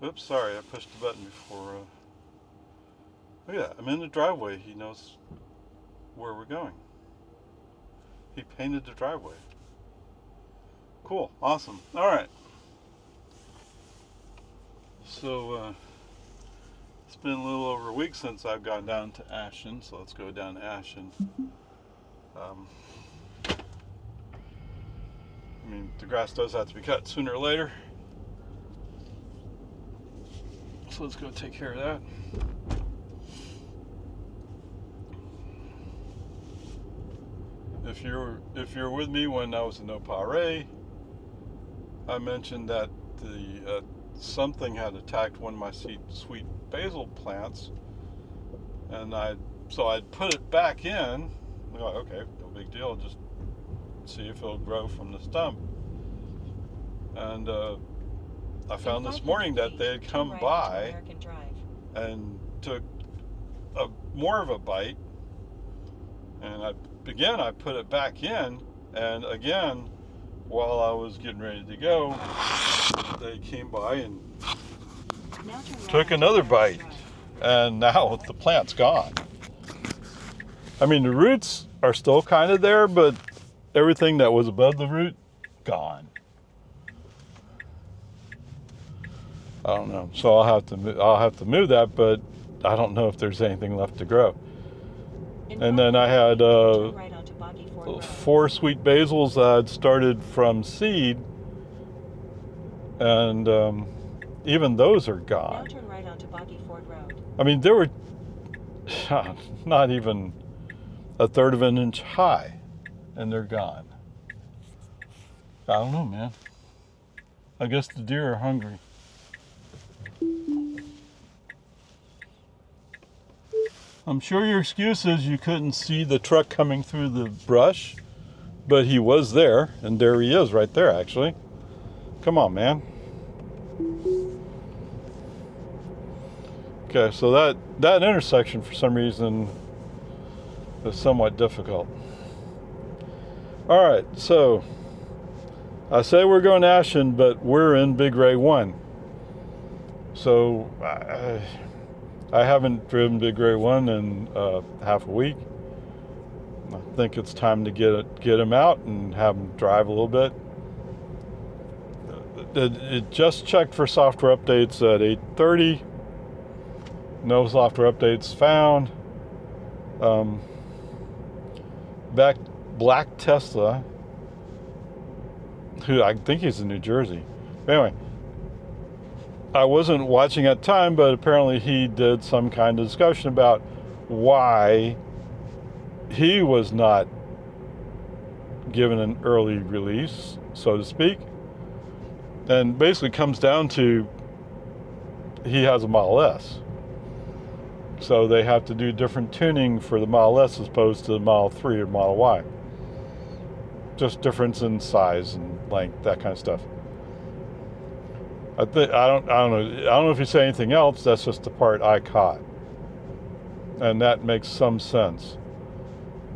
Oops, sorry, I pushed the button before. Look at that, I'm in the driveway. He knows where we're going. He painted the driveway. Cool, awesome. All right. So, it's been a little over a week since I've gone down to Ashen, so let's go down to Ashen. I mean, the grass does have to be cut sooner or later. So let's go take care of that. If you're with me when I was in Opare, I mentioned that the something had attacked one of my sweet basil plants, and I'd put it back in. Like, okay, no big deal. Just see if it'll grow from the stump. And I found this morning that they had come by and took more of a bite, and I put it back in, and again, while I was getting ready to go, they came by and took another bite, and now the plant's gone. I mean, the roots are still kind of there, but everything that was above the root, gone. I don't know. So I'll have to move that, but I don't know if there's anything left to grow. And then I had 4 sweet basils that I'd started from seed, and even those are gone. Now turn right onto Boggy Ford Road. I mean, there were not even a third of an inch high, and they're gone. I don't know, man. I guess the deer are hungry. I'm sure your excuse is you couldn't see the truck coming through the brush, but he was there, and there he is right there, actually. Come on, man. Okay, so that intersection, for some reason, is somewhat difficult. All right, so I say we're going to Ashen, but we're in BIGRAY1. So I haven't driven BIGRAY1 in half a week. I think it's time to get him out and have him drive a little bit. It just checked for software updates at 8:30. No software updates found. Black Tesla, who I think he's in New Jersey. Anyway, I wasn't watching at the time, but apparently he did some kind of discussion about why he was not given an early release, so to speak. And basically comes down to he has a Model S. So they have to do different tuning for the Model S as opposed to the Model 3 or Model Y. Just difference in size and length, that kind of stuff. I don't know if you say anything else. That's just the part I caught, and that makes some sense.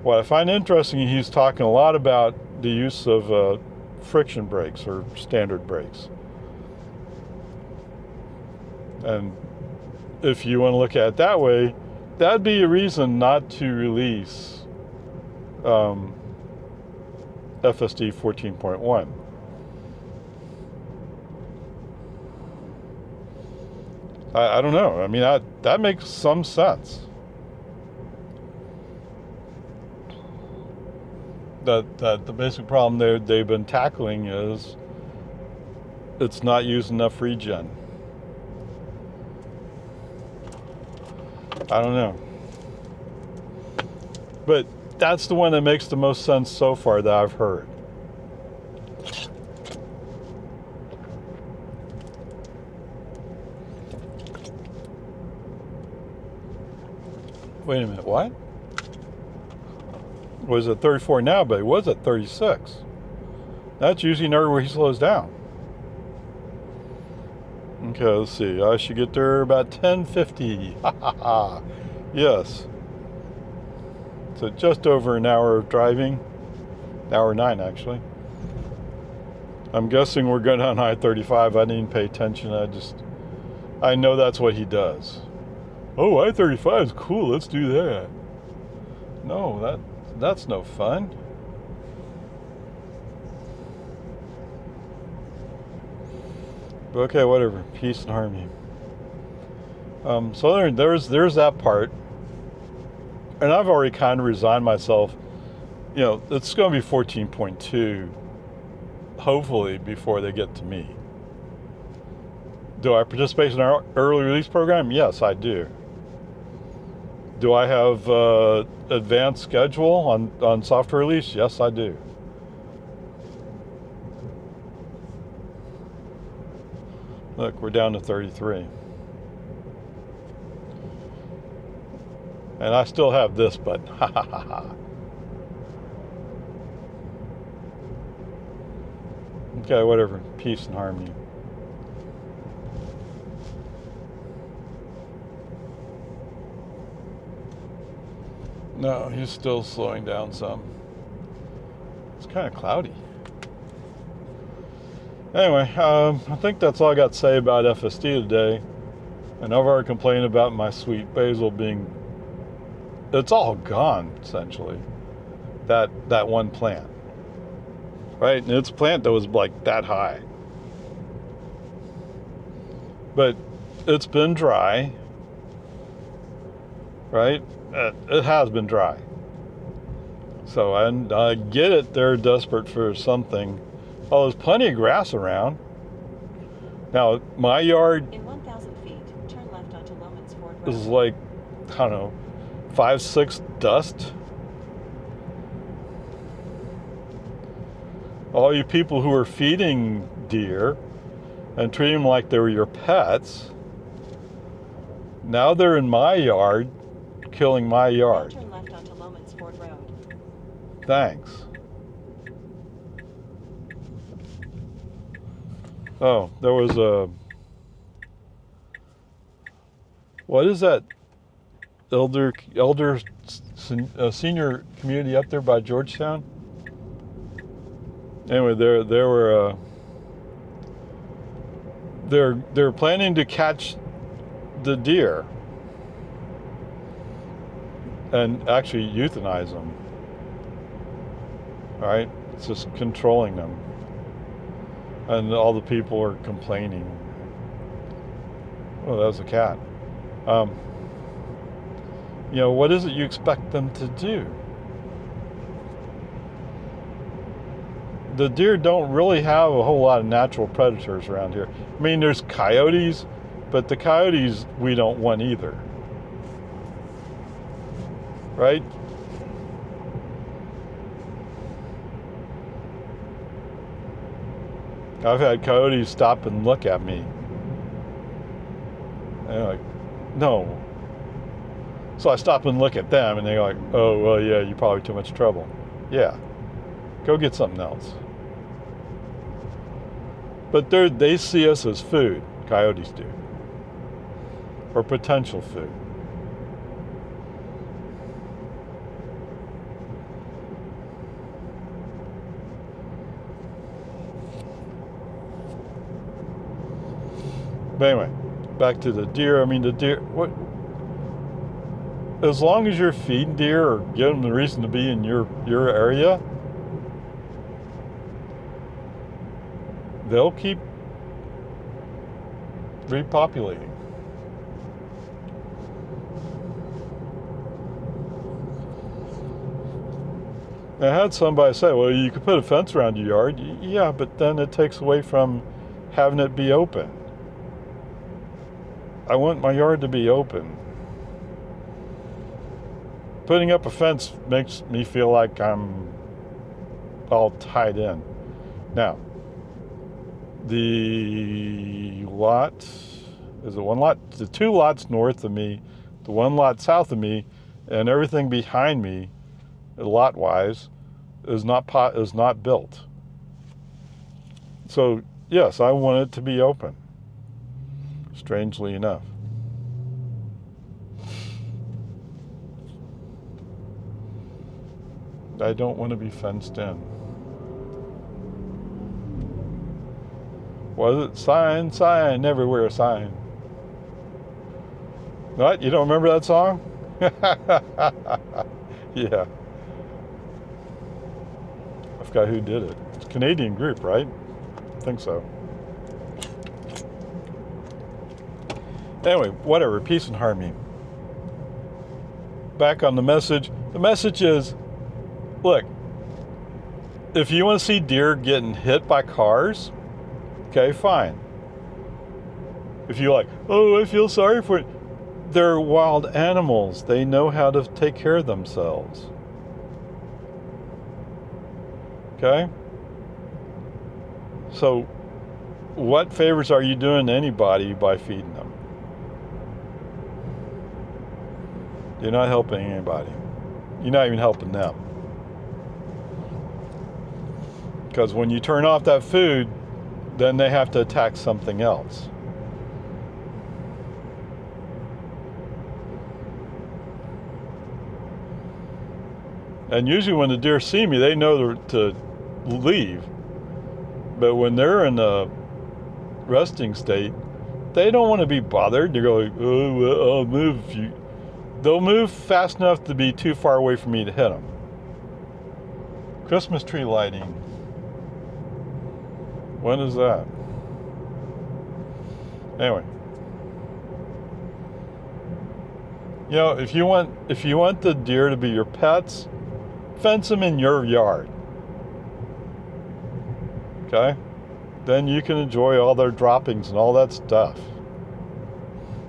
What I find interesting, he's talking a lot about the use of friction brakes or standard brakes, and if you want to look at it that way, that'd be a reason not to release FSD 14.1. I don't know. I mean, that makes some sense. That the basic problem they've been tackling is it's not using enough regen. I don't know. But that's the one that makes the most sense so far that I've heard. Wait a minute, what? Was at 34 now, but it was at 36. That's usually an area where he slows down. Okay, let's see. I should get there about 10:50. Yes. So just over an hour of driving. Hour 9, actually. I'm guessing we're going down I-35. I didn't pay attention. I just I know that's what he does. Oh, I-35 is cool. Let's do that. No, that's no fun. But okay, whatever. Peace and harmony. So there's that part, and I've already kind of resigned myself. You know, it's going to be 14.2, hopefully, before they get to me. Do I participate in our early release program? Yes, I do. Do I have advanced schedule on software release? Yes, I do. Look, we're down to 33. And I still have this button. Ha ha ha ha. Okay, whatever. Peace and harmony. No, he's still slowing down some. It's kind of cloudy. Anyway, I think that's all I got to say about FSD today. And I've already complained about my sweet basil being... It's all gone, essentially. That one plant. Right? And it's a plant that was like that high. But it's been dry. Right? It has been dry. So I get it, they're desperate for something. Oh, there's plenty of grass around. Now, my yard in 1,000 feet, turn left onto Loman's Ford Road. is like, I don't know, 5-6 dust. All you people who are feeding deer and treating them like they were your pets, now they're in my yard, killing my yard. Now turn left onto Loman's Ford Road. Thanks. Oh, there was a... What is that elder senior community up there by Georgetown? Anyway, they're planning to catch the deer and actually euthanize them. All right, it's just controlling them, and all the people are complaining. Oh, that was a cat. You know, what is it you expect them to do? The deer don't really have a whole lot of natural predators around here. I mean, there's coyotes, but the coyotes we don't want either. Right? I've had coyotes stop and look at me. And they're like, no. So I stop and look at them, and they're like, oh, well, yeah, you're probably too much trouble. Yeah. Go get something else. But they see us as food. Coyotes do. Or potential food. But anyway, back to the deer. I mean, the deer, as long as you're feeding deer or giving them the reason to be in your area, they'll keep repopulating. I had somebody say, well, you could put a fence around your yard. Yeah, but then it takes away from having it be open. I want my yard to be open. Putting up a fence makes me feel like I'm all tied in. Now, the lot, is it one lot? The two lots north of me, the one lot south of me, and everything behind me, lot-wise, is not built. So, yes, I want it to be open, strangely enough. I don't want to be fenced in. Was it sign, everywhere sign? What? You don't remember that song? Yeah. I forgot who did it. It's a Canadian group, right? I think so. Anyway, whatever. Peace and harmony. Back on the message. The message is, look, if you want to see deer getting hit by cars, okay, fine. If you like, oh, I feel sorry for it. They're wild animals. They know how to take care of themselves. Okay? So, what favors are you doing to anybody by feeding them? You're not helping anybody. You're not even helping them. Because when you turn off that food, then they have to attack something else. And usually when the deer see me, they know to leave. But when they're in a resting state, they don't want to be bothered. They're going, oh, well, I'll move if you... They'll move fast enough to be too far away for me to hit them. Christmas tree lighting. When is that? Anyway. You know, if you want the deer to be your pets, fence them in your yard. Okay? Then you can enjoy all their droppings and all that stuff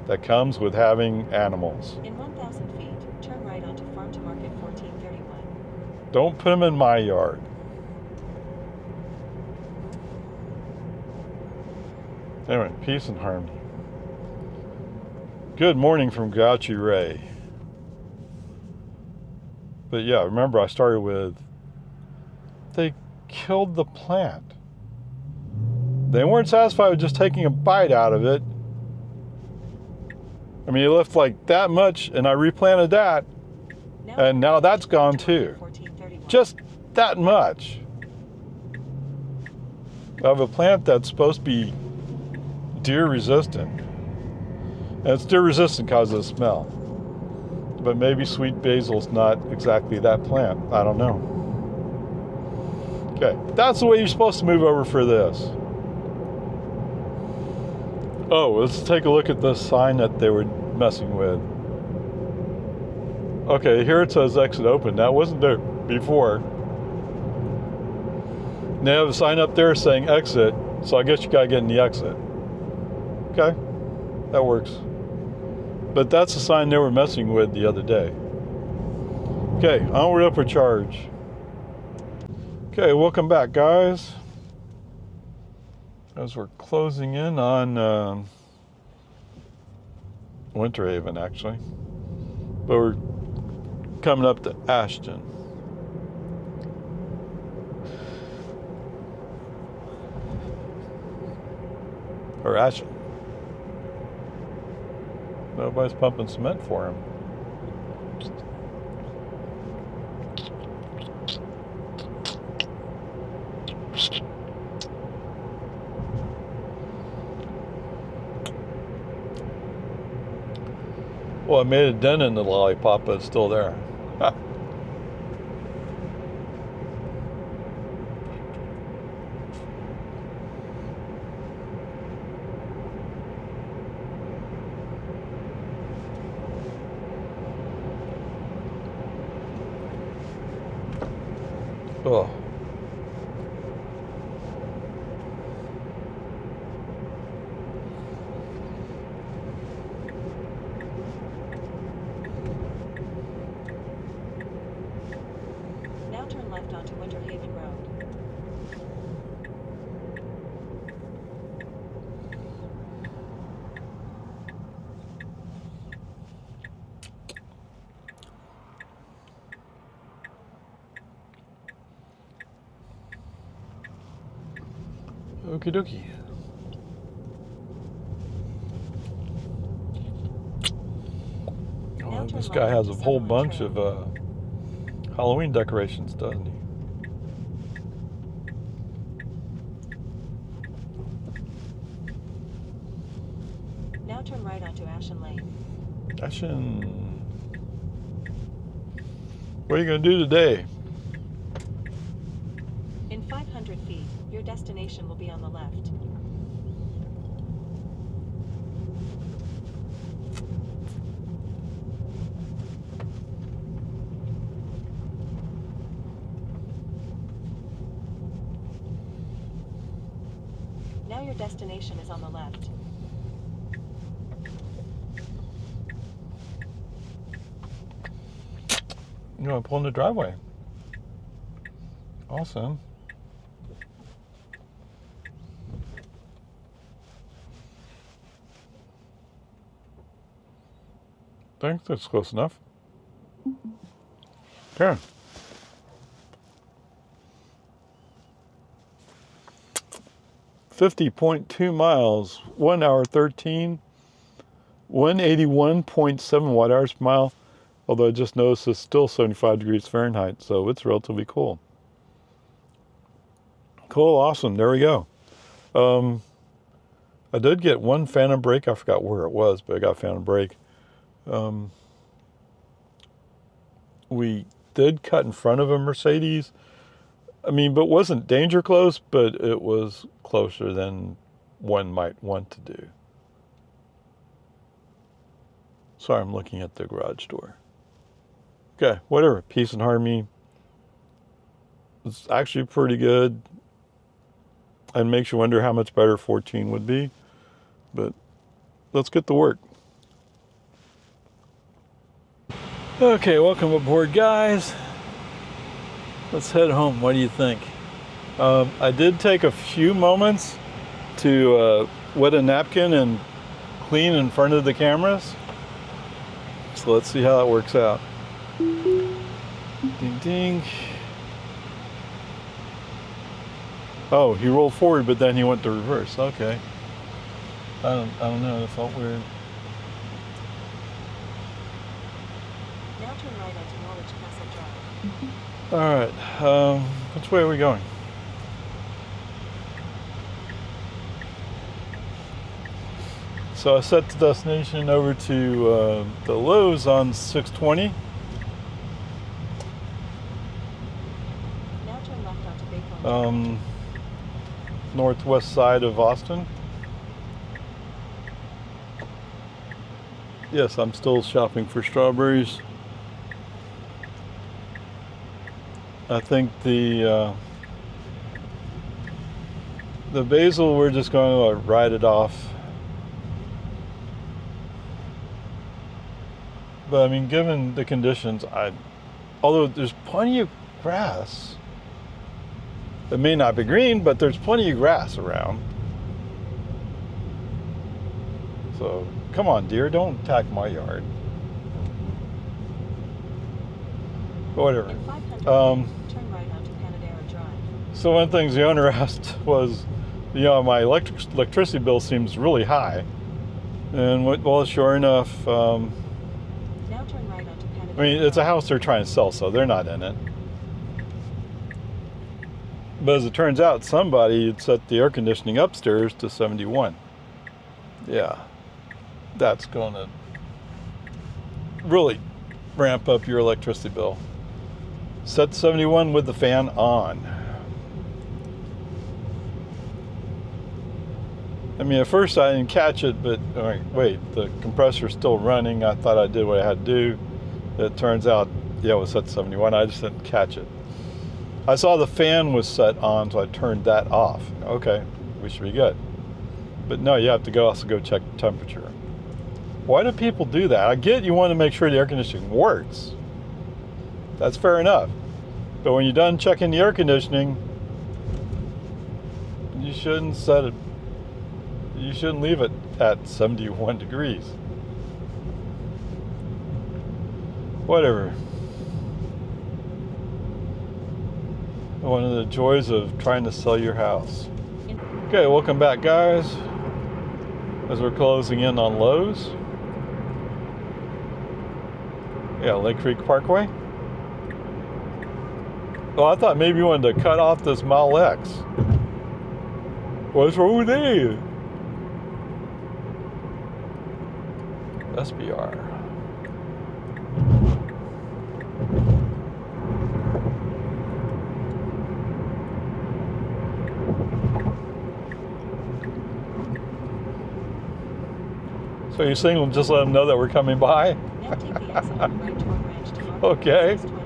that comes with having animals. In 1,000 feet, turn right onto Farm to Market 1431. Don't put them in my yard. Anyway, peace and harmony. Good morning from Grouchy Ray. But yeah, remember I started with, they killed the plant. They weren't satisfied with just taking a bite out of it. I mean, it left like that much, and I replanted that, and now that's gone too. Just that much of a plant that's supposed to be deer resistant. And it's deer resistant because of the smell. But maybe sweet basil's not exactly that plant. I don't know. Okay, that's the way you're supposed to move over for this. Oh, let's take a look at this sign that they were messing with. Okay, here it says exit open. That wasn't there before. They have a sign up there saying exit, so I guess you gotta get in the exit. Okay, that works. But that's the sign they were messing with the other day. Okay, onward, upward charge. Okay, welcome back, guys. As we're closing in on Winter Haven, actually. But we're coming up to Ashen. Or Ashen. Nobody's pumping cement for him. Well, I made a dent in the lollipop, but it's still there. Oh. Now turn left onto Winter Haven Road. Okie dokie. Oh, this guy has a whole bunch of Halloween decorations, doesn't he? Now turn right onto Ashen Lane. Ashen. What are you going to do today? In 500 feet, your destination will be on the left. Now your destination is on the left. You want to pull in the driveway. Awesome. I think that's close enough. Okay. $50.2 miles, 1 hour 13, 181.7 watt hours per mile. Although I just noticed it's still 75 degrees Fahrenheit, so it's relatively cool. Cool, awesome, there we go. I did get one phantom brake. I forgot where it was, but I got a phantom brake. We did cut in front of a Mercedes. I mean, but wasn't danger close, but it was closer than one might want to do. Sorry, I'm looking at the garage door. Okay, whatever. Peace and harmony. It's actually pretty good. And makes you wonder how much better 14 would be. But let's get to work. Okay, welcome aboard, guys. Let's head home. What do you think? I did take a few moments to wet a napkin and clean in front of the cameras. So let's see how that works out. Ding, ding. Oh, he rolled forward, but then he went to reverse. Okay. I don't know. That felt weird. Now turn right onto Knowledge Castle Drive. All right. Which way are we going? So I set the destination over to the Lowe's on 620. Now turn left onto BIGRAY1. Northwest side of Austin. Yes, I'm still shopping for strawberries. I think the basil, we're just going to ride it off. But I mean, given the conditions, although there's plenty of grass. It may not be green, but there's plenty of grass around. So, come on, deer, don't attack my yard. Whatever. In 500 feet, turn right onto Panadera Drive. So one of the things the owner asked was, my electricity bill seems really high. And well, sure enough, now turn right onto Panadera I mean, it's a Drive. house they're trying to sell, so they're not in it. But as it turns out, somebody had set the air conditioning upstairs to 71. Yeah, that's going to really ramp up your electricity bill. Set 71 with the fan on. I mean, at first I didn't catch it, but wait, the compressor's still running. I thought I did what I had to do. It turns out, yeah, it was set to 71. I just didn't catch it. I saw the fan was set on, so I turned that off. Okay, we should be good. But no, you have to also go check the temperature. Why do people do that? I get you want to make sure the air conditioning works. That's fair enough. But when you're done checking the air conditioning, you shouldn't set it. You shouldn't leave it at 71 degrees. Whatever. One of the joys of trying to sell your house. Okay, welcome back, guys. As we're closing in on Lowe's. Yeah, Lake Creek Parkway. Well, I thought maybe you wanted to cut off this Model X. What's wrong with that? SBR. So you're saying we'll just let them know that we're coming by? Now take the exit on the right toward ranch to market Okay. 620.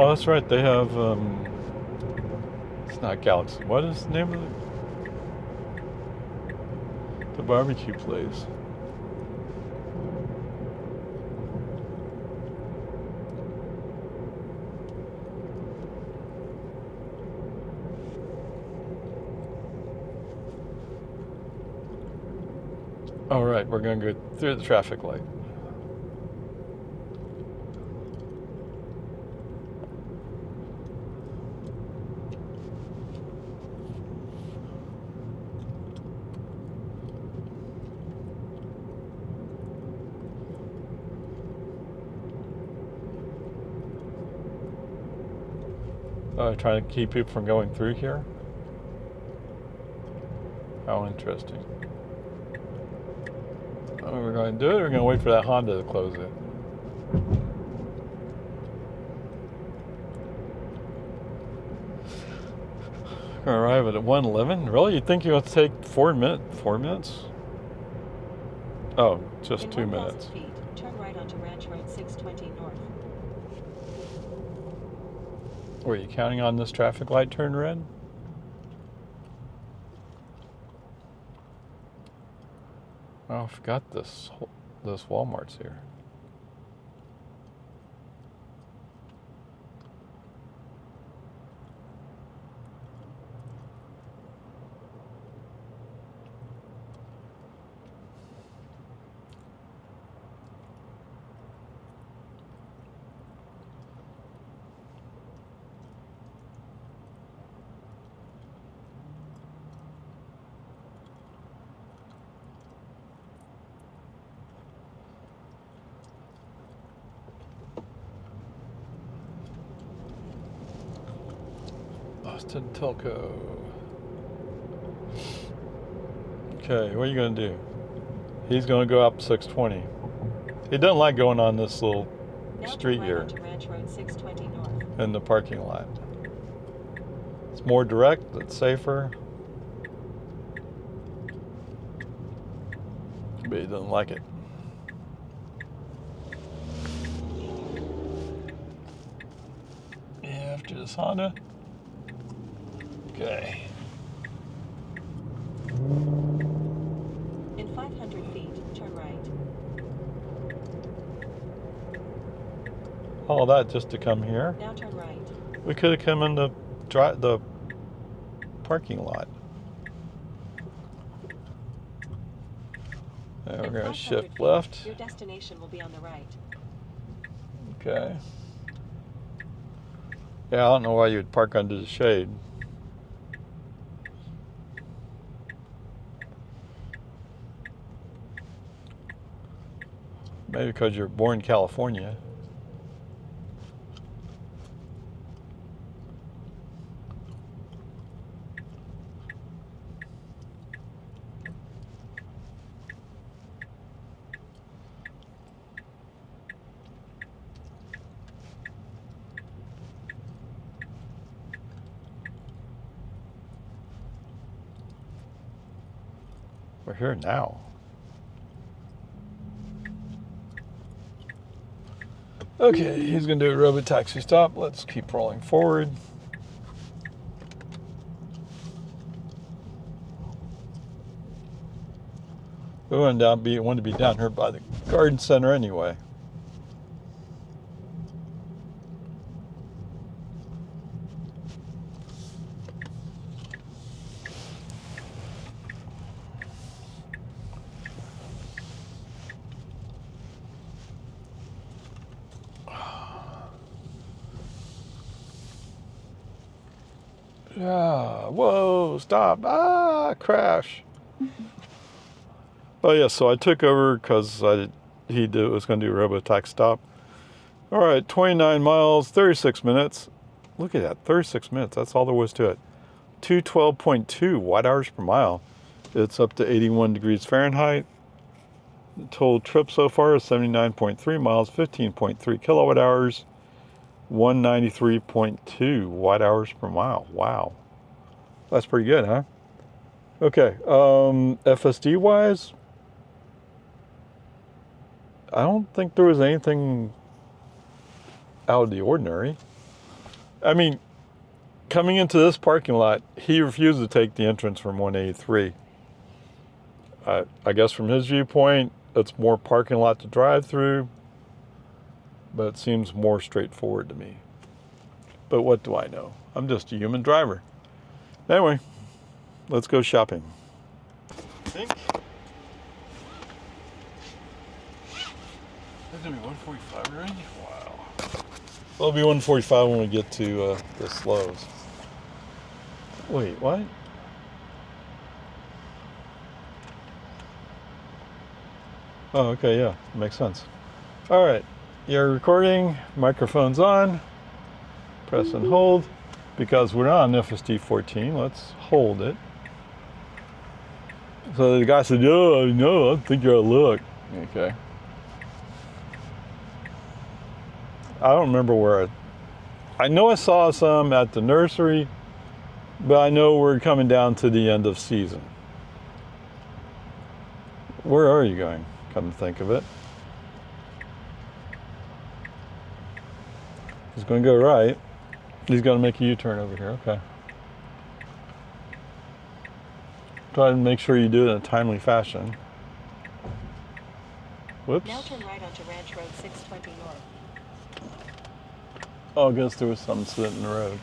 Oh, that's right. They have, it's not Galaxy. What is the name of it? The barbecue place. All right, we're going to go through the traffic light. Trying to keep people from going through here. How interesting. Oh, we're going to do it. We're going to wait for that Honda to close it. We're going to arrive at 1:11. Really? You think you're going to take 4 minutes? 4 minutes? Oh, just In 2 1,000 minutes. feet, turn right onto Ranch Road 620 north. Were you counting on this traffic light turn red? Oh, I forgot this Walmart's here. Austin Telco. Okay, what are you going to do? He's going to go up 620. He doesn't like going on this little Now street turn right here onto Ranch Road 620 north. in the parking lot. It's more direct, it's safer. But he doesn't like it. Yeah, after this Honda. Okay. In 500 feet, turn right. All that just to come here. Now turn right. We could have come in the parking lot. And we're In going to 500 shift feet, left. your destination will be on the right. Okay. Yeah, I don't know why you would park under the shade. Maybe because you're born in California. We're here now. Okay, he's going to do a robot taxi stop. Let's keep rolling forward. We wanted to be down here by the garden center anyway. Yeah, whoa, stop. Ah, crash. Oh yeah, so I took over because he was going to do a robo-tack stop. All right, 29 miles, 36 minutes. Look at that, 36 minutes. That's all there was to it. 212.2 watt-hours per mile. It's up to 81 degrees Fahrenheit. The total trip so far is 79.3 miles, 15.3 kilowatt hours, 193.2 watt-hours per mile. Wow. That's pretty good, huh? Okay, FSD-wise, I don't think there was anything out of the ordinary. I mean, coming into this parking lot, he refused to take the entrance from 183. I guess from his viewpoint, it's more parking lot to drive through, but it seems more straightforward to me. But what do I know? I'm just a human driver. Anyway, let's go shopping. I think it's gonna be 145 already? Wow. It'll be 145 when we get to the slows. Wait, what? Oh, okay, yeah, makes sense. All right, you're recording, microphone's on, press and hold. Because we're not on FSD 14, let's hold it. So the guy said, oh, no, I think you're a look. Okay. I don't remember where I know I saw some at the nursery, but I know we're coming down to the end of season. Where are you going, come to think of it? He's going to go right. He's going to make a U-turn over here, okay. Try to make sure you do it in a timely fashion. Whoops. Now turn right onto Ranch Road 620 North. Oh, I guess there was something sitting in the road.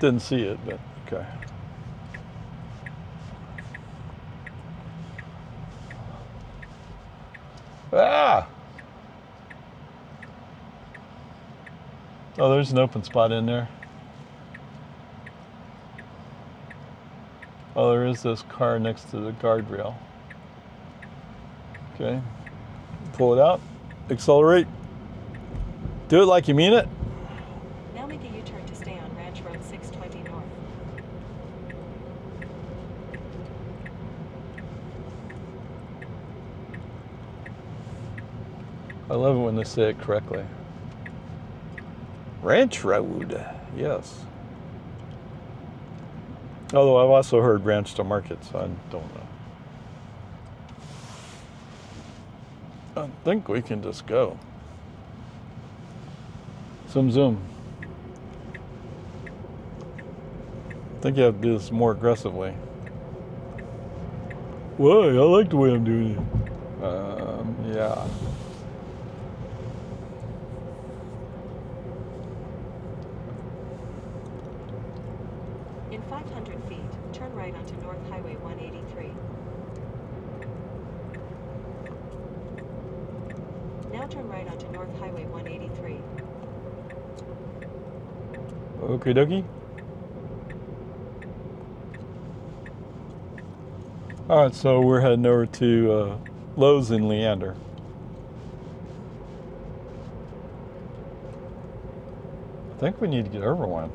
Didn't see it, but okay. Ah! Oh, there's an open spot in there. Oh, there is this car next to the guardrail. Okay. Pull it out. Accelerate. Do it like you mean it. Now make a U-turn to stay on Ranch Road 620 North. I love it when they say it correctly. Ranch Road, yes. Although I've also heard ranch to market, so I don't know. I think we can just go. Zoom, zoom. I think you have to do this more aggressively. Why? I like the way I'm doing it. Yeah. In 500 feet, turn right onto North Highway 183. Now turn right onto North Highway 183. Okie dokie. All right, so we're heading over to Lowe's in Leander. I think we need to get over one.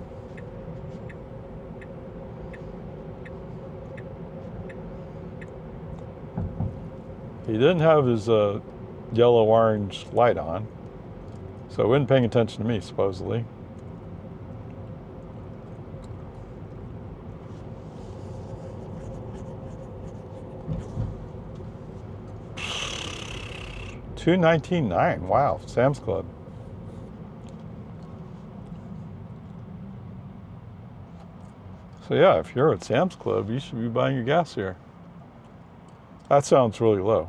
He didn't have his yellow-orange light on, so he wasn't paying attention to me, supposedly. $219.9. Wow, Sam's Club. So yeah, if you're at Sam's Club, you should be buying your gas here. That sounds really low.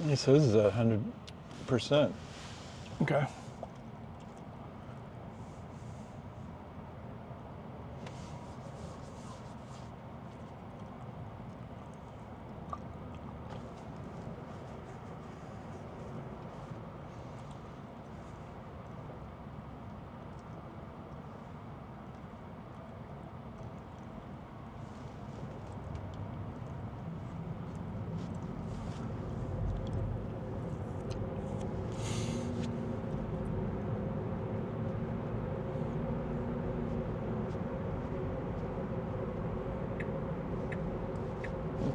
He says 100%. Okay.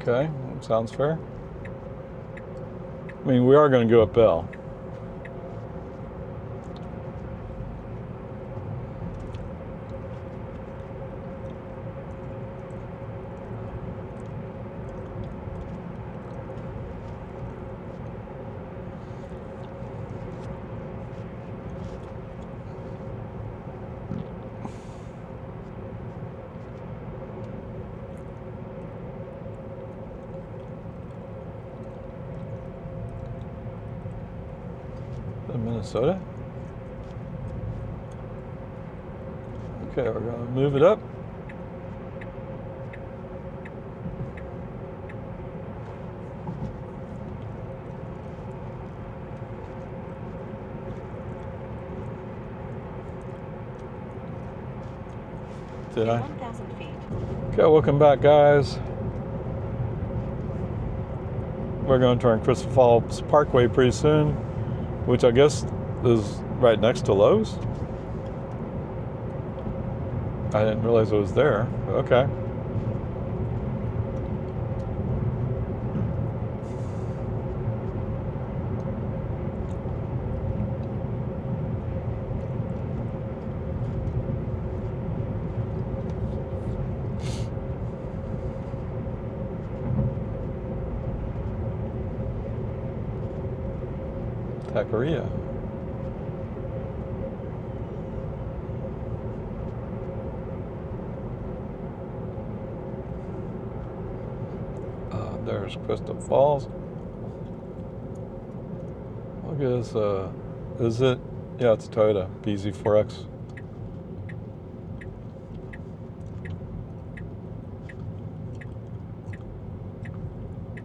Okay, sounds fair. I mean, we are going to go up Bell. Minnesota. Okay, we're going to move it up. Did I? 1,000 feet. Okay, welcome back, guys. We're going to turn Crystal Falls Parkway pretty soon, which I guess is right next to Lowe's. I didn't realize it was there. Okay. Taqueria. There's Crystal Falls. Look at this. Is it? Yeah, it's a Toyota BZ4X.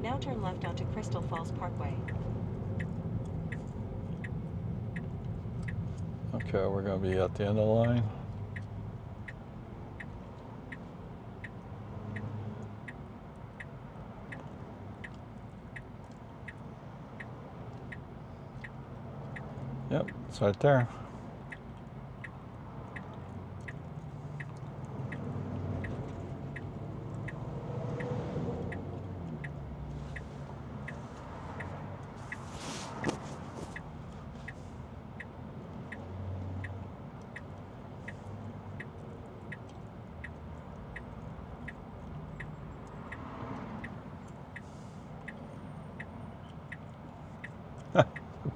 Now turn left onto Crystal Falls Parkway. Okay, we're going to be at the end of the line. Yep, it's right there.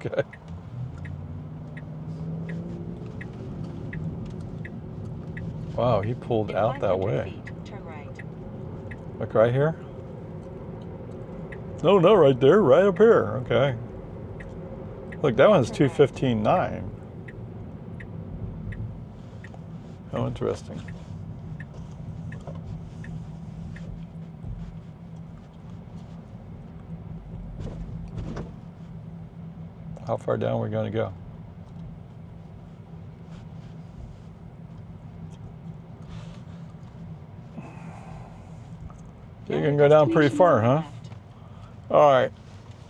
Okay. Wow, he pulled out that way. Feet, turn right. Like right here? No, not right there, right up here. Okay. Look, that one's 215.9. How interesting. How far down are we going to go? You can go down pretty far, huh? All right.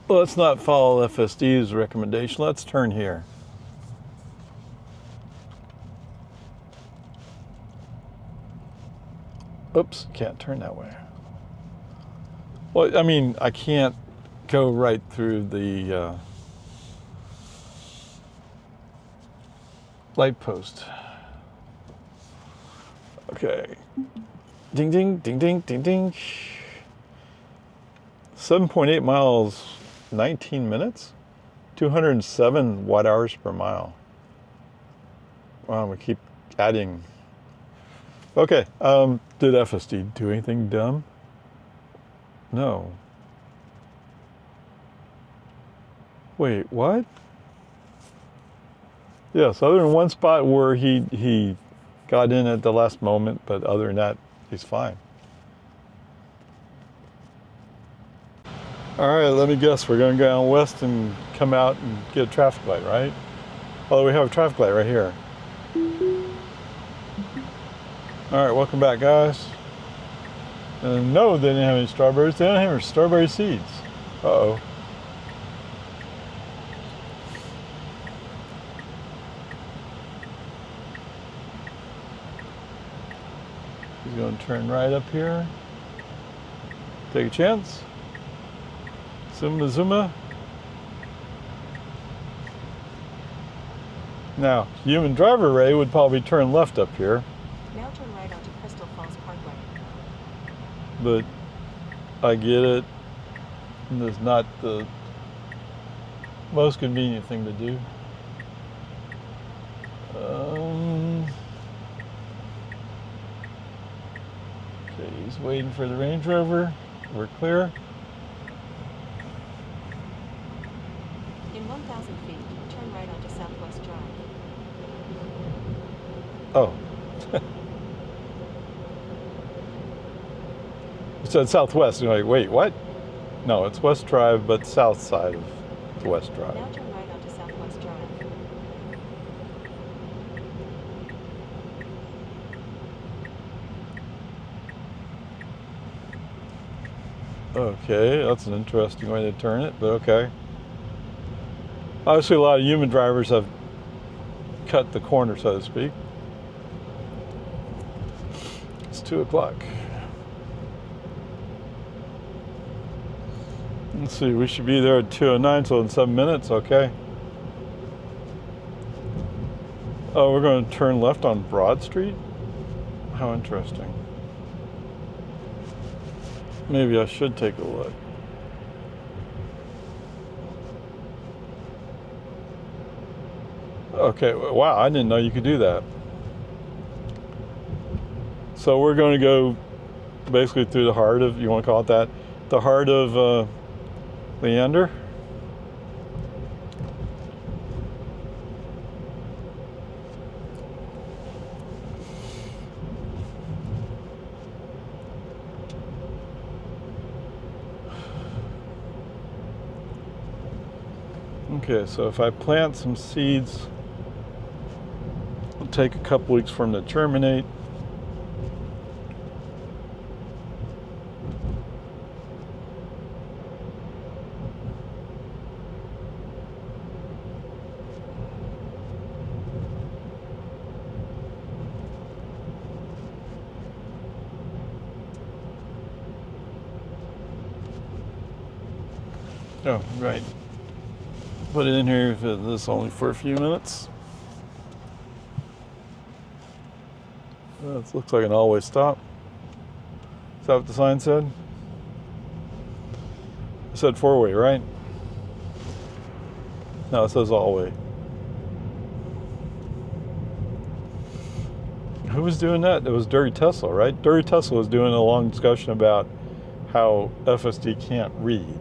Let's not follow FSD's recommendation. Let's turn here. Oops, can't turn that way. Well, I mean, I can't go right through the light post. Okay. Ding, ding, ding, ding, ding, ding. 7.8 miles, 19 minutes, 207 watt hours per mile. Wow, we keep adding. Okay, did FSD do anything dumb? No. Wait, what? Yes, other than one spot where he got in at the last moment, but other than that, he's fine. All right, let me guess. We're going to go down west and come out and get a traffic light, right? Although we have a traffic light right here. All right, welcome back, guys. No, they didn't have any strawberries. They don't have any strawberry seeds. Uh-oh. He's going to turn right up here. Take a chance. Zuma Zuma. Now, human driver Ray would probably turn left up here. Now turn right onto Crystal Falls Parkway. But I get it. It's not the most convenient thing to do. Okay, he's waiting for the Range Rover. We're clear. In 1,000 feet, turn right onto Southwest Drive. Oh. You said Southwest. You're like, wait, what? No, it's West Drive, but south side of the West Drive. Now turn right onto Southwest Drive. Okay, that's an interesting way to turn it, but okay. Obviously, a lot of human drivers have cut the corner, so to speak. It's 2 o'clock. Let's see, we should be there at 2:09, so in 7 minutes, okay. Oh, we're going to turn left on Broad Street? How interesting. Maybe I should take a look. Okay, wow, I didn't know you could do that. So we're going to go basically through the heart of, you want to call it that, the heart of Leander. Okay, so if I plant some seeds, it'll take a couple weeks for them to germinate. Oh, right. Put it in here for this only for a few minutes. It looks like an all-way stop. Is that what the sign said? It said 4-way, right? No, it says all-way. Who was doing that? It was Dirty Tesla, right? Dirty Tesla was doing a long discussion about how FSD can't read.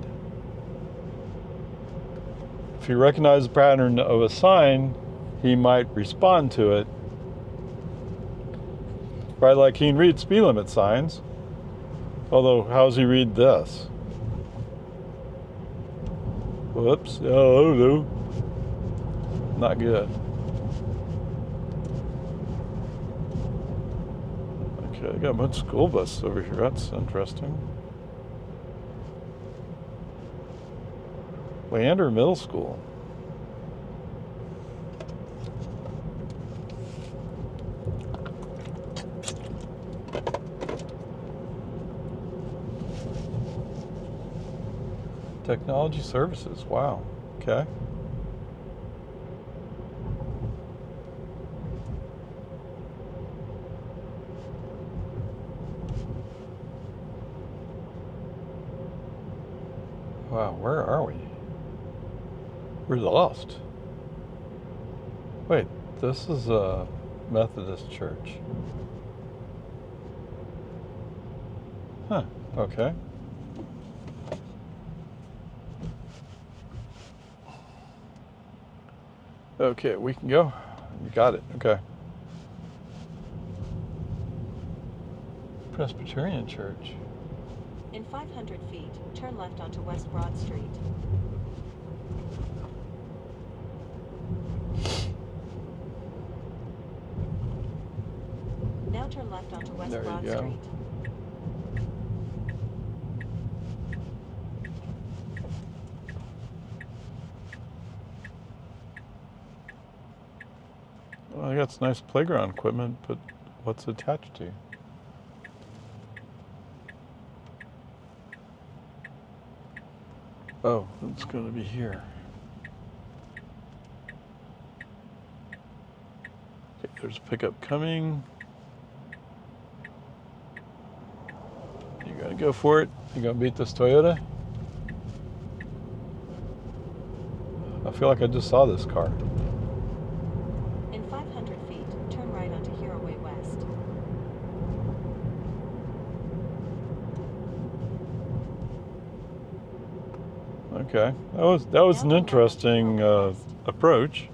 If he recognized the pattern of a sign, he might respond to it. Right, like he can read speed limit signs. Although, how does he read this? Whoops. Oh, no. Not good. Okay, I got a bunch of school buses over here. That's interesting. Leander Middle School. Technology services. Wow. Okay. Wow, where are we? We're lost. Wait, this is a Methodist church. Huh, okay. Okay, we can go. You got it, okay. Presbyterian church. In 500 feet, turn left onto West Broad Street. Now turn left onto West Broad Street. Well, I got some nice playground equipment, but what's it attached to? Oh, it's going to be here. Okay, there's a pickup coming. You gotta go for it. You gonna beat this Toyota? I feel like I just saw this car. In 500 feet, turn right onto Highway West. Okay, that was an interesting approach.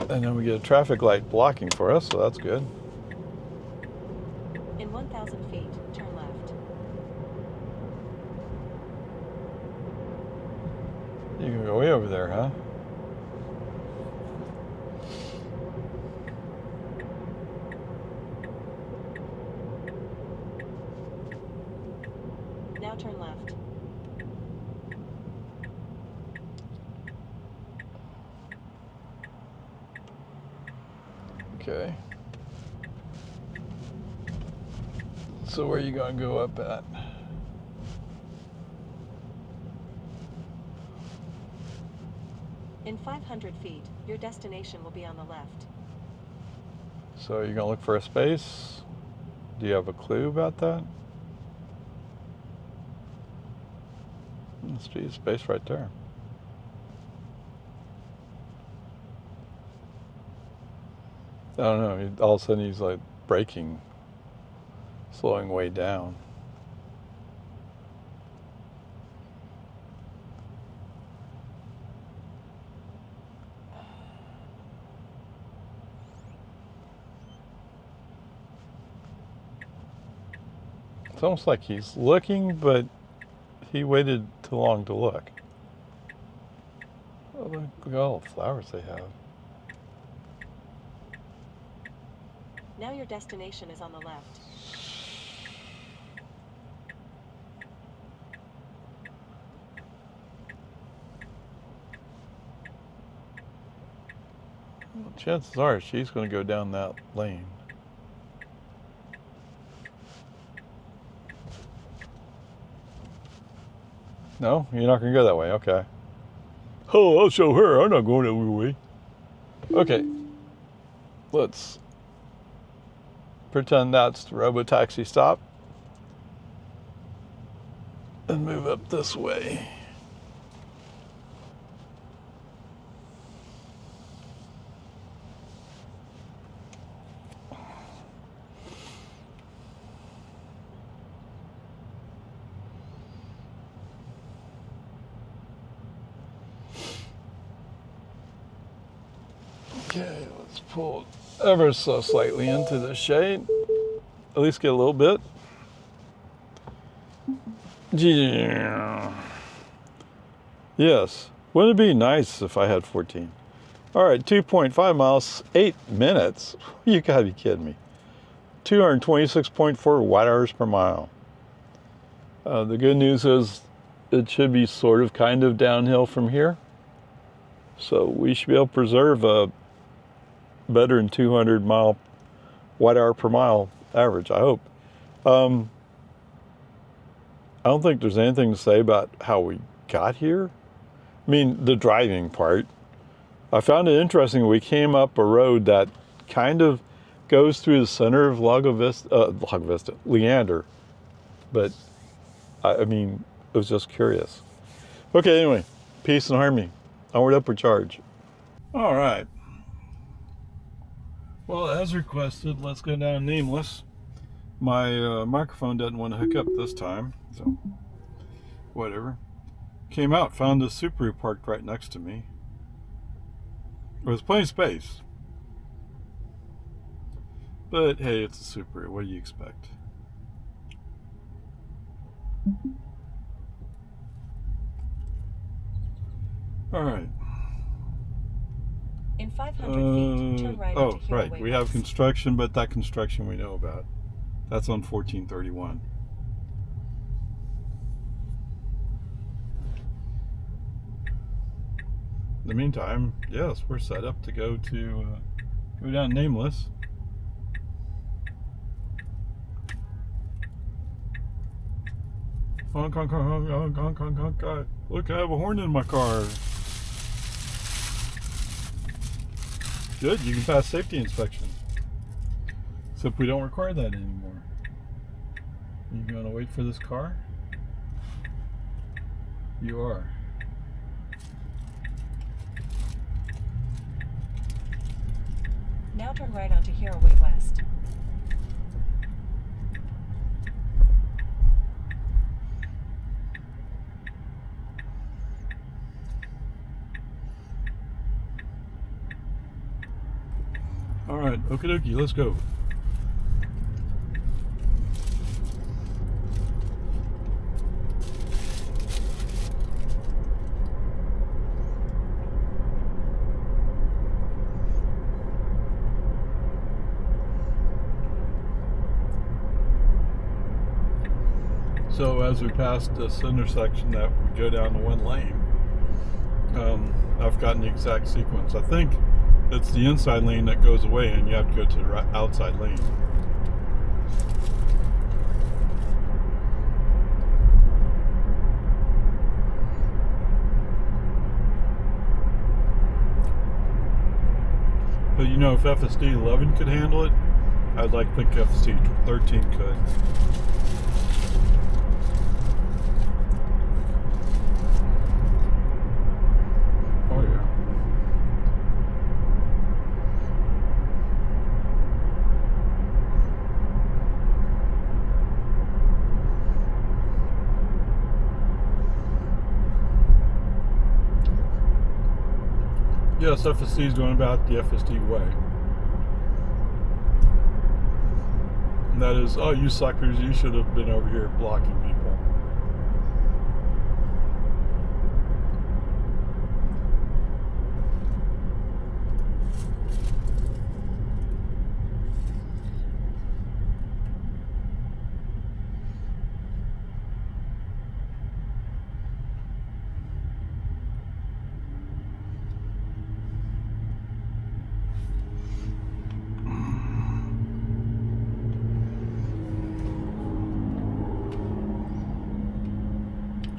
And then we get a traffic light blocking for us, so that's good. In 1,000 feet, turn left. You can go way over there, huh? Now turn left. Okay. So where are you gonna go up at? In 500 feet, your destination will be on the left. So you're gonna look for a space? Do you have a clue about that? Let's see a space right there. I don't know. All of a sudden he's like braking, slowing way down. It's almost like he's looking, but he waited too long to look. Oh, look at all the flowers they have. Now your destination is on the left. Well, chances are she's going to go down that lane. No, you're not going to go that way. Okay. Oh, I'll show her. I'm not going that way. Okay. Let's pretend that's the robo-taxi stop and move up this way. Okay, let's pull ever so slightly into the shade. At least get a little bit. Yeah. Yes. Wouldn't it be nice if I had 14? All right, 2.5 miles, 8 minutes. You gotta be kidding me. 226.4 watt hours per mile. The good news is it should be sort of kind of downhill from here. So we should be able to preserve a better than 200 watt hour per mile average, I hope. I don't think there's anything to say about how we got here. I mean, the driving part. I found it interesting. We came up a road that kind of goes through the center of Leander. But, I mean, it was just curious. Okay, anyway, peace and harmony. Onward, upward charge. All right. Well, as requested, let's go down Nameless. My microphone doesn't want to hook up this time, so whatever. Came out, found the Subaru parked right next to me. There was plenty of space. But hey, it's a Subaru. What do you expect? All right. In 500 feet, turn right onto Oh, right. Highway We have West. construction, but that construction we know about. That's on 1431. In the meantime, yes, we're set up to go down Nameless. Honk, honk, honk, honk, honk, honk, honk, honk. Look, I have a horn in my car. Good, you can pass safety inspection. Except we don't require that anymore. You gonna wait for this car? You are. Now turn right onto Heroeway West. Alright, okie dokie, let's go. So as we pass this intersection that we go down to one lane, I've gotten the exact sequence. I think it's the inside lane that goes away and you have to go to the outside lane. But you know, if FSD 11 could handle it, I'd like to think FSD 13 could. Oh yeah. Yes, FSD is going about the FSD way. And that is, oh, you suckers, you should have been over here blocking people.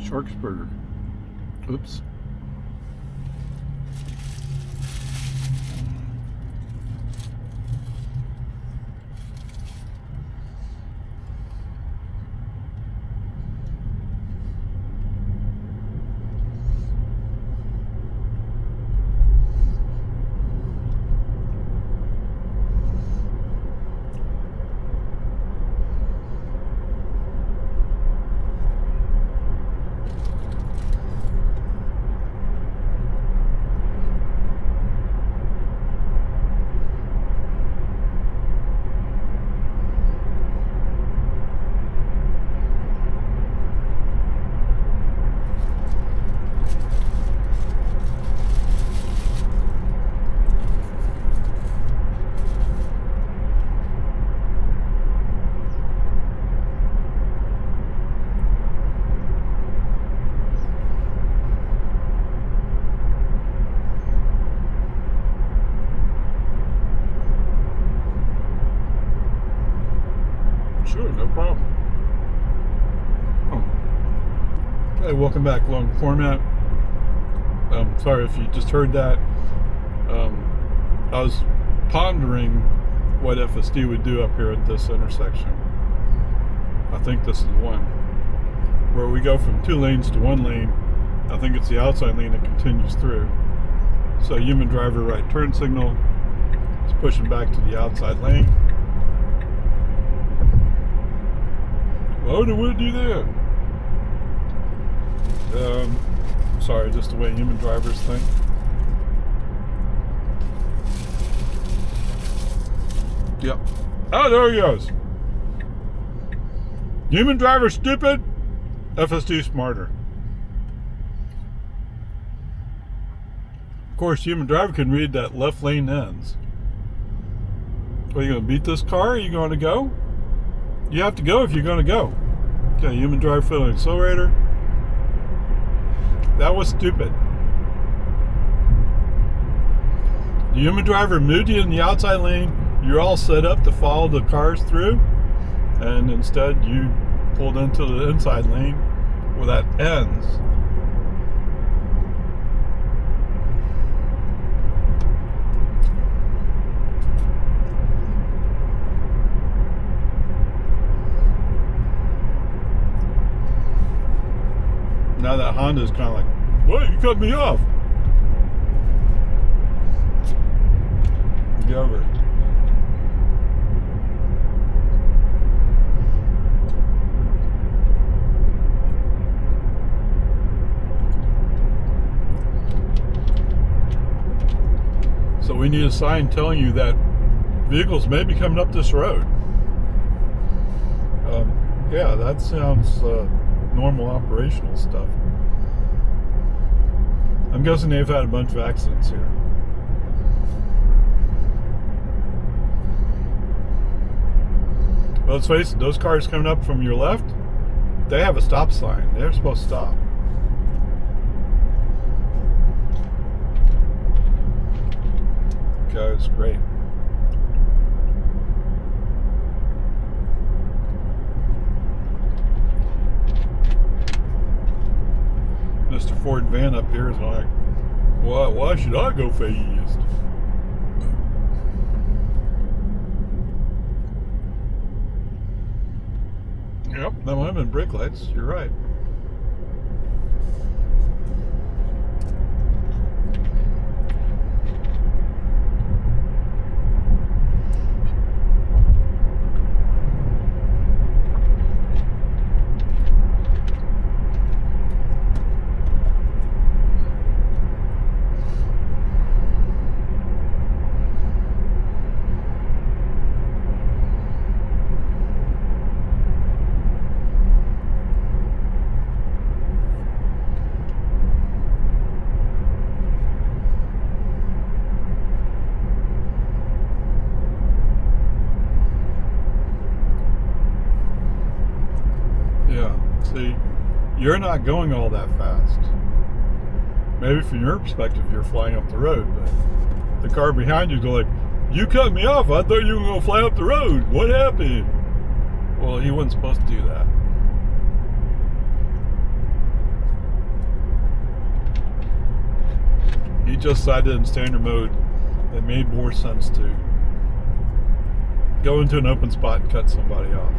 Sharksburger. Oops. Sure, no problem. Oh. Okay, welcome back, long format. Sorry if you just heard that. I was pondering what FSD would do up here at this intersection. I think this is one where we go from 2 lanes to 1 lane. I think it's the outside lane that continues through. So human driver right turn signal. It's pushing back to the outside lane. Why do we do that? Sorry, just the way human drivers think. Yep. Oh, there he goes. Human driver stupid. FSD smarter. Of course, human driver can read that left lane ends. Are you going to beat this car? Are you going to go? You have to go if you're going to go. Okay, human driver foot on accelerator. That was stupid. The human driver moved you in the outside lane. You're all set up to follow the cars through, and instead you pulled into the inside lane where that ends. Now that Honda's kind of like, what? You cut me off. Get over it. So we need a sign telling you that vehicles may be coming up this road. Yeah, that sounds normal operational stuff. I'm guessing they've had a bunch of accidents here. Well, let's face it, those cars coming up from your left, they have a stop sign. They're supposed to stop. Okay, that's great. Mr. Ford van up here is like, why should I go fast? Yep, that might have been brake lights. You're right. See, you're not going all that fast. Maybe from your perspective, you're flying up the road, but the car behind you go like, you cut me off. I thought you were going to fly up the road. What happened? Well, he wasn't supposed to do that. He just decided in standard mode it made more sense to go into an open spot and cut somebody off.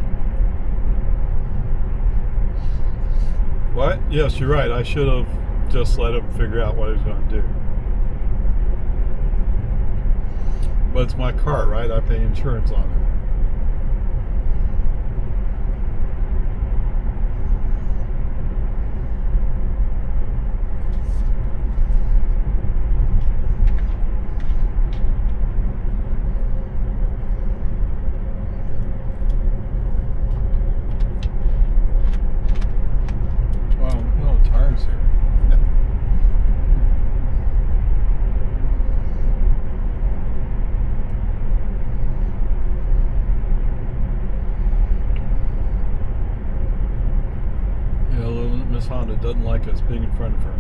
What? Yes, you're right. I should have just let him figure out what he was going to do. But it's my car, right? I pay insurance on it. Honda doesn't like us being in front of her.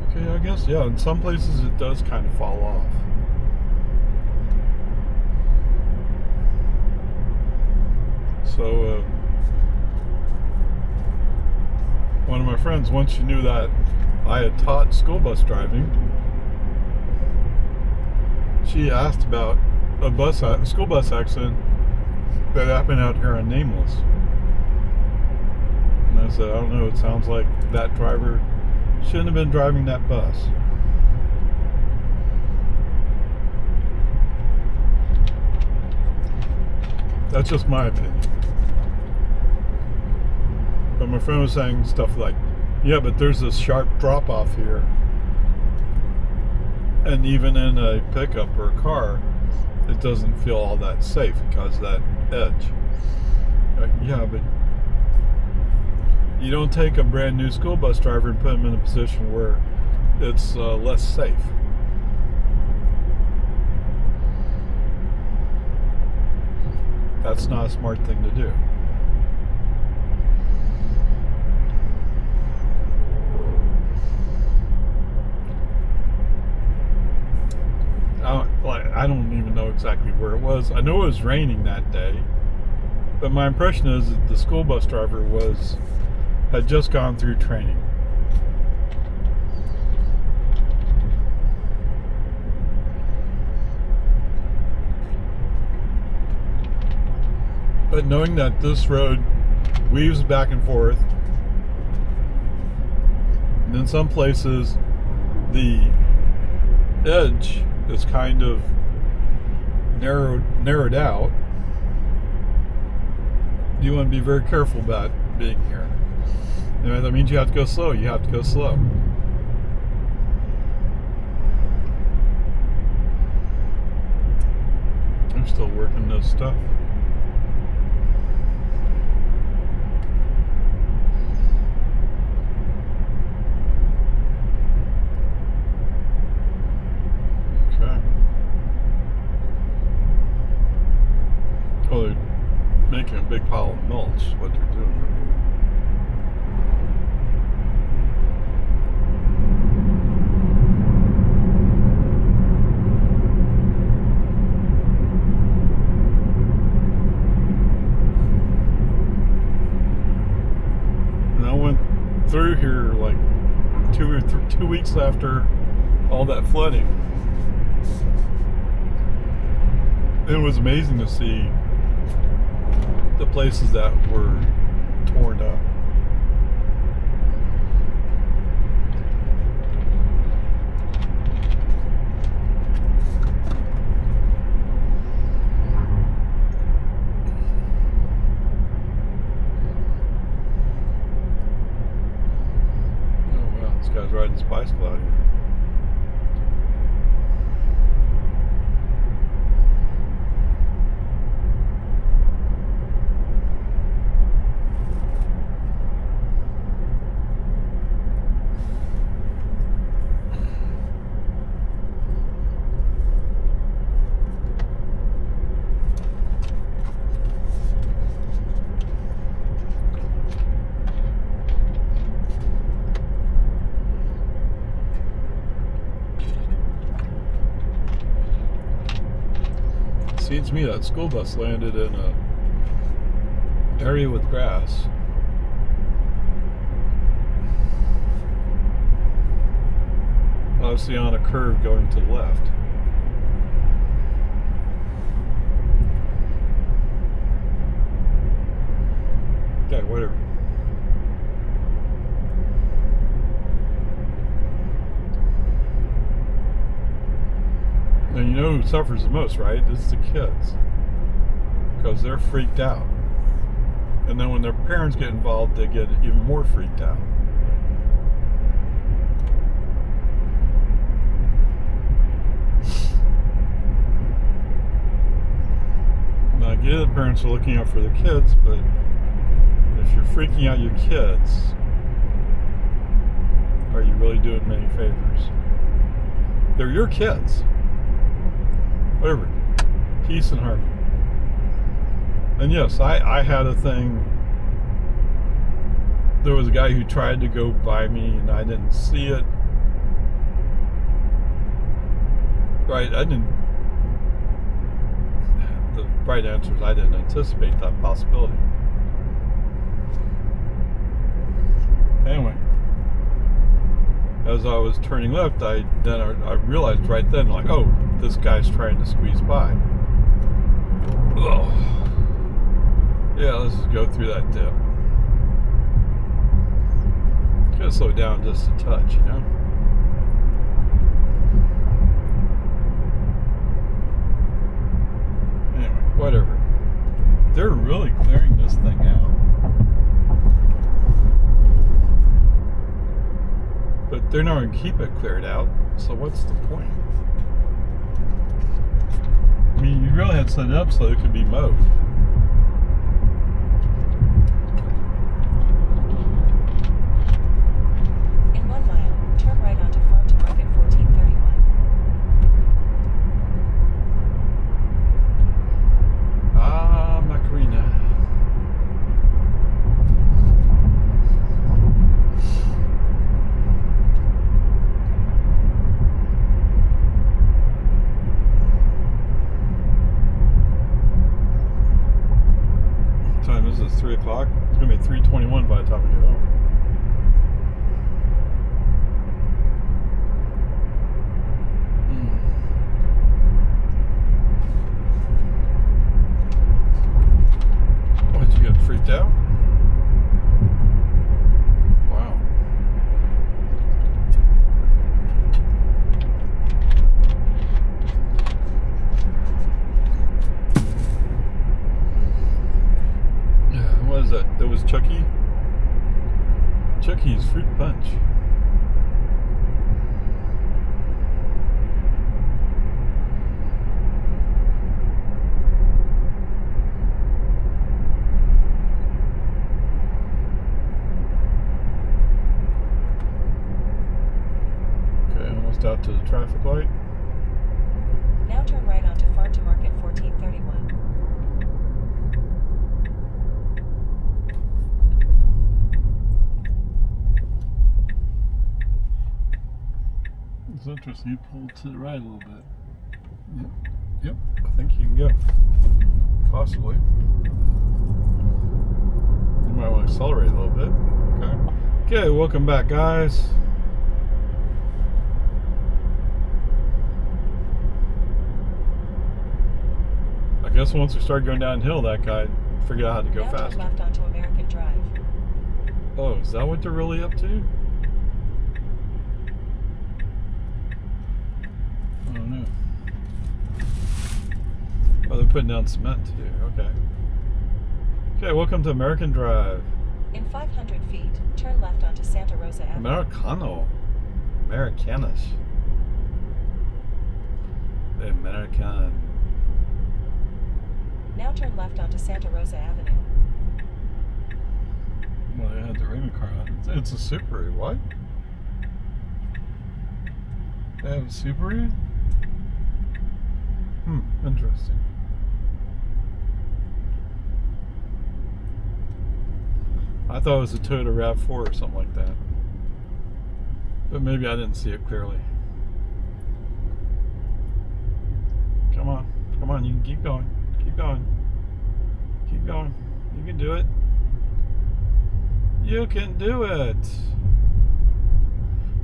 Okay, I guess, yeah, in some places it does kind of fall off. So, one of my friends, once she knew that I had taught school bus driving, she asked about a school bus accident that happened out here on Nameless. And I said, I don't know, it sounds like that driver shouldn't have been driving that bus. That's just my opinion. But my friend was saying stuff like, yeah, but there's this sharp drop off here. And even in a pickup or a car, it doesn't feel all that safe because of that edge. Yeah, but you don't take a brand new school bus driver and put him in a position where it's less safe. That's not a smart thing to do. I don't even know exactly where it was. I know it was raining that day, but my impression is that the school bus driver had just gone through training. But knowing that this road weaves back and forth, and in some places the edge is kind of narrowed out, you want to be very careful about being here. You know, that means you have to go slow. You have to go slow. I'm still working this stuff. Oh, they're making a big pile of mulch, what they're doing over here. And I went through here like 2 weeks after all that flooding. It was amazing to see the places that were torn up. Oh wow, this guy's riding his bicycle out here. Seems to me that school bus landed in a area with grass. Obviously on a curve going to the left. Okay, whatever. And you know who suffers the most, right? It's the kids. Because they're freaked out. And then when their parents get involved, they get even more freaked out. Now, I get it, parents are looking out for their kids, but if you're freaking out your kids, are you really doing many favors? They're your kids. Whatever. Peace and harmony. And yes, I had a thing. There was a guy who tried to go by me and I didn't see it. Right, the right answer is I didn't anticipate that possibility. Anyway, as I was turning left, I realized right then, like, oh, this guy's trying to squeeze by. Oh. Yeah, let's just go through that dip. Gotta slow down just a touch, you know? Anyway, whatever. They're really clearing this thing out. But they're not going to keep it cleared out, so what's the point? I mean, you really had to set it up so it could be mowed. In 1 mile, turn right onto Farm to Market 1431. Ah, Macarena. 3 o'clock. It's going to be 3:21 by the time we get home. What, you get freaked out? Wow. What is that? That was Chucky? Chucky's Fruit Punch. Okay, almost out to the traffic light. Now turn right onto Farm to Market 1431. It's interesting. You pull to the right a little bit. Yep. I think you can go. Possibly. You might want to accelerate a little bit. Okay. Okay, welcome back, guys. I guess once we started going downhill, that guy figured out how to go now faster. Turn left onto American Drive. Oh, is that what they're really up to? I don't know. Oh, they're putting down cement too. Okay. Okay, welcome to American Drive. In 500 feet, turn left onto Santa Rosa Avenue. Americano. Americanas. The American. Now turn left onto Santa Rosa Avenue. Well, they had the Raymond car on. It's a Subaru. What? They have a Subaru? Interesting. I thought it was a Toyota RAV4 or something like that. But maybe I didn't see it clearly. Come on. Come on, you can keep going. Keep going. Keep going. You can do it. You can do it.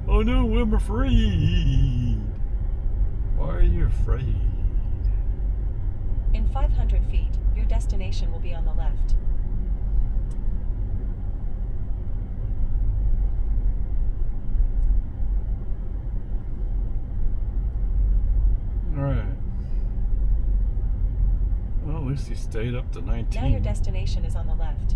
Oh no, I'm afraid. Why are you afraid? In 500 feet, your destination will be on the left. Alright. Well, at least he stayed up to 19. Now your destination is on the left.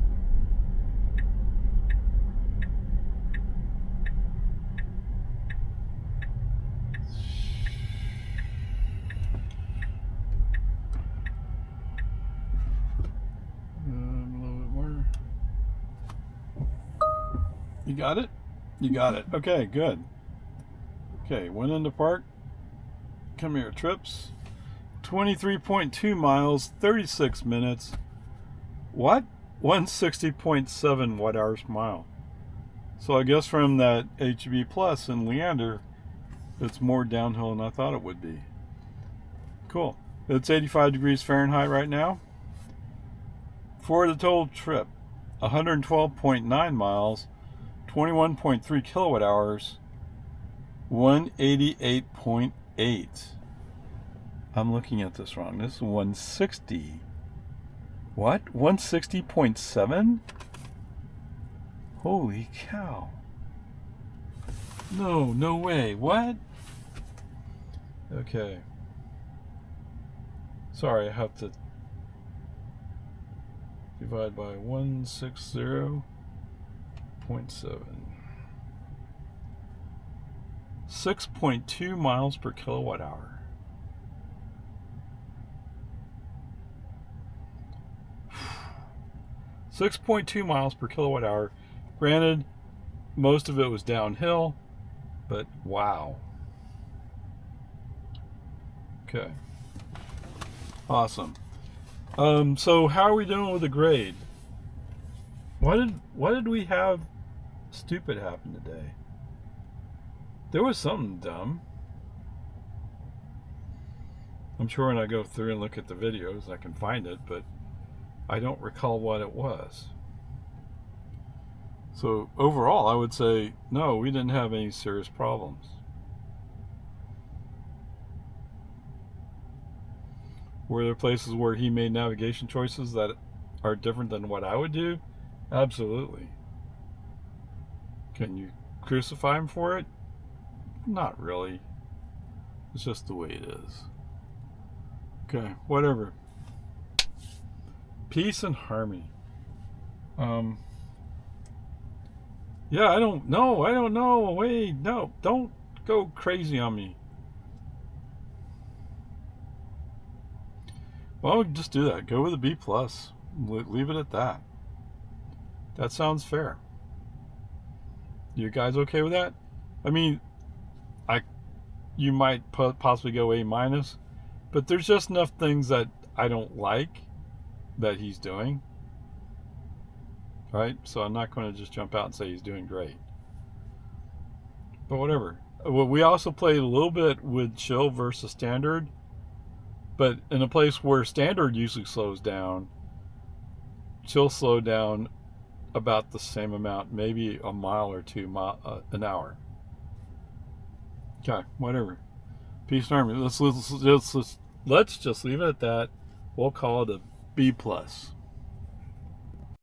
A little bit more. You got it? You got it. Okay, good. Okay, went into park. Come here, trips. 23.2 miles, 36 minutes. What? 160.7 watt-hours per mile. So I guess from that HEB Plus in Leander, it's more downhill than I thought it would be. Cool. It's 85 degrees Fahrenheit right now. For the total trip, 112.9 miles, 21.3 kilowatt hours, 188.8. I'm looking at this wrong. This is 160. What? 160.7? Holy cow. No, no way. What? Okay. Sorry, I have to divide by 160.7. 6.2 miles per kilowatt hour. .2 miles per kilowatt hour. Granted, most of it was downhill, but wow. Okay. Awesome. So how are we doing with the grade? What did we have stupid happen today? There was something dumb. I'm sure when I go through and look at the videos I can find it, but I don't recall what it was. So overall, I would say no, we didn't have any serious problems. Were there places where he made navigation choices that are different than what I would do? Absolutely. Can you crucify him for it? Not really. It's just the way it is. Okay, whatever. Peace and harmony. Yeah, I don't know. Wait, no, don't go crazy on me. Well, just do that. Go with a B plus. Leave it at that. That sounds fair. You guys okay with that? I mean, I you might possibly go A minus, but there's just enough things that I don't like that he's doing. Right? So I'm not going to just jump out and say he's doing great. But whatever. Well, we also played a little bit with chill versus standard, but in a place where standard usually slows down, chill slowed down about the same amount, maybe a mile or two an hour. Okay, whatever. Peace and harmony. Let's just leave it at that. We'll call it a B plus.